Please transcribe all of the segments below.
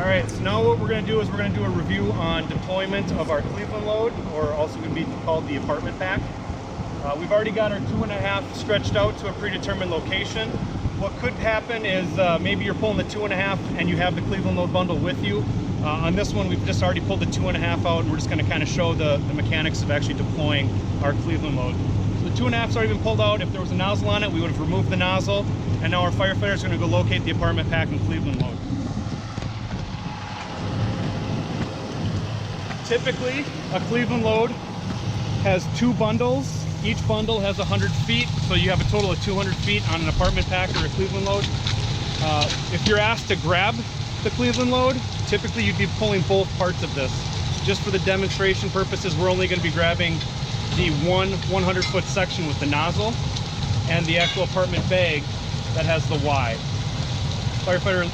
right, so now what we're going to do is we're going to do a review on deployment of our Cleveland load, or also going to be called the apartment pack. We've already got our 2.5 stretched out to a predetermined location. What could happen is maybe you're pulling the 2.5 and you have the Cleveland load bundle with you. On this one, we've just already pulled the 2.5 out, and we're just going to kind of show the mechanics of actually deploying our Cleveland load. So the 2.5's already been pulled out. If there was a nozzle on it, we would have removed the nozzle, and now our firefighter is going to go locate the apartment pack and Cleveland load. Typically, a Cleveland load has 2 bundles. Each bundle has 100 feet, so you have a total of 200 feet on an apartment pack or a Cleveland load. If you're asked to grab the Cleveland load, typically you'd be pulling both parts of this. Just for the demonstration purposes, we're only going to be grabbing the 100-foot section with the nozzle and the actual apartment bag that has the Y. Firefighter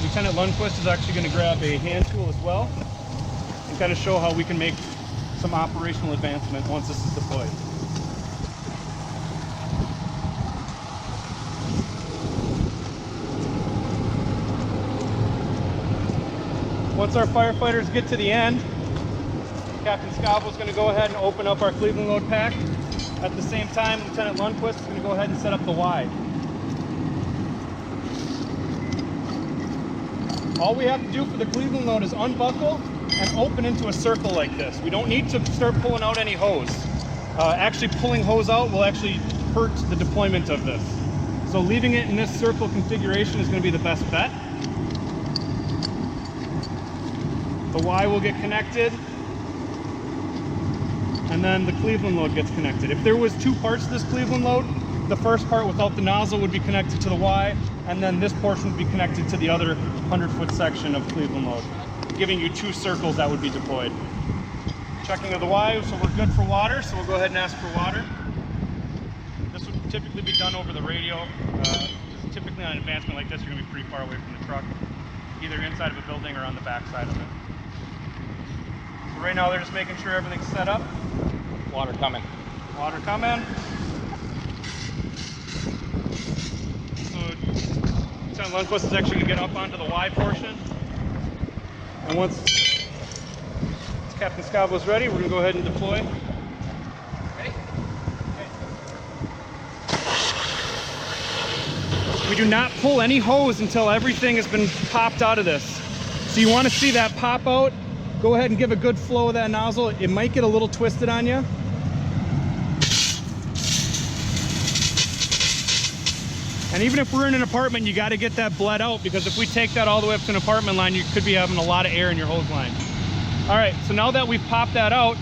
Lieutenant Lundquist is actually going to grab a hand tool as well and kind of show how we can make some operational advancement once this is deployed. Once our firefighters get to the end, Captain Scavo is going to go ahead and open up our Cleveland load pack. At the same time, Lieutenant Lundquist is going to go ahead and set up the Y. All we have to do for the Cleveland load is unbuckle and open into a circle like this. We don't need to start pulling out any hose. Actually pulling hose out will actually hurt the deployment of this. So leaving it in this circle configuration is going to be the best bet. The Y will get connected, and then the Cleveland load gets connected. If there was 2 parts to this Cleveland load, the first part without the nozzle would be connected to the Y, and then this portion would be connected to the other 100-foot section of Cleveland load, giving you 2 circles that would be deployed. Checking of the Y, so we're good for water, so we'll go ahead and ask for water. This would typically be done over the radio. Typically on an advancement like this, you're going to be pretty far away from the truck, either inside of a building or on the back side of it. So right now they're just making sure everything's set up. Water coming. Water coming. So Lieutenant Lundquist is actually going to get up onto the Y portion. And once Captain Scavo is ready, we're going to go ahead and deploy. Ready? Okay. We do not pull any hose until everything has been popped out of this. So you want to see that pop out, go ahead and give a good flow of that nozzle. It might get a little twisted on you. And even if we're in an apartment, you got to get that bled out, because if we take that all the way up to an apartment line, you could be having a lot of air in your hose line. All right, so now that we've popped that out,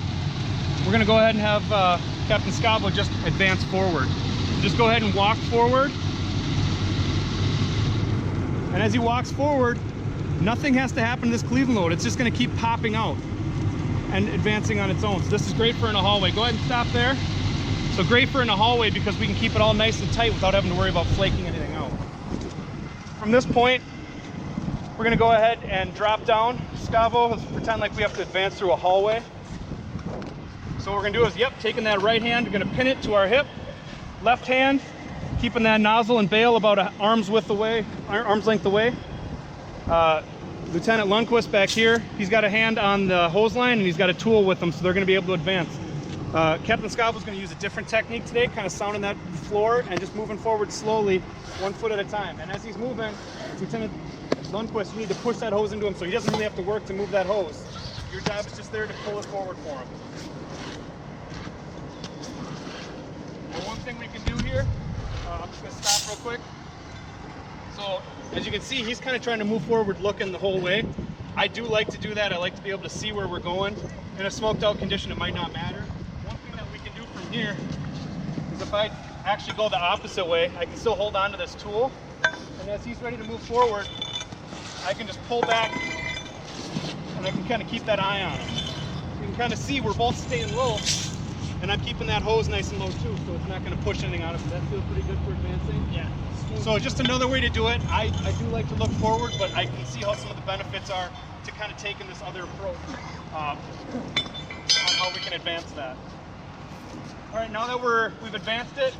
we're going to go ahead and have Captain Scavo just advance forward. Just go ahead and walk forward. And as he walks forward, nothing has to happen to this Cleveland load. It's just going to keep popping out and advancing on its own. So this is great for in a hallway. Go ahead and stop there. So great for in a hallway because we can keep it all nice and tight without having to worry about flaking anything out. From this point, we're gonna go ahead and drop down. Scavo, let's pretend like we have to advance through a hallway. So what we're gonna do is, taking that right hand, we're gonna pin it to our hip. Left hand, keeping that nozzle and bail about an arm's length away. Lieutenant Lundquist back here, he's got a hand on the hose line and he's got a tool with him, so they're gonna be able to advance. Captain Scavo is going to use a different technique today, kind of sounding that floor and just moving forward slowly, 1 foot at a time. And as he's moving, Lieutenant Lundquist, you need to push that hose into him so he doesn't really have to work to move that hose. Your job is just there to pull it forward for him. And one thing we can do here, I'm just going to stop real quick. So as you can see, he's kind of trying to move forward looking the whole way. I do like to do that. I like to be able to see where we're going. In a smoked out condition, it might not matter. Here is if I actually go the opposite way, I can still hold on to this tool, and as he's ready to move forward, I can just pull back and I can kind of keep that eye on him. You can kind of see we're both staying low, and I'm keeping that hose nice and low too, so it's not going to push anything out of it. That feels pretty good for advancing. Yeah. So just another way to do it. I do like to look forward, but I can see how some of the benefits are to kind of taking this other approach on how we can advance that. All right, now that we've advanced it,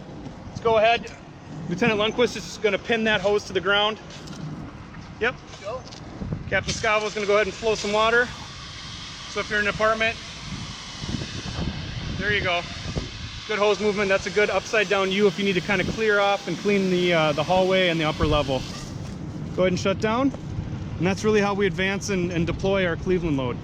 let's go ahead. Lieutenant Lundquist is just going to pin that hose to the ground. Yep. Go. Captain Scavo is going to go ahead and flow some water. So if you're in an apartment, there you go. Good hose movement. That's a good upside down U if you need to kind of clear off and clean the hallway and the upper level. Go ahead and shut down. And that's really how we advance and deploy our Cleveland load.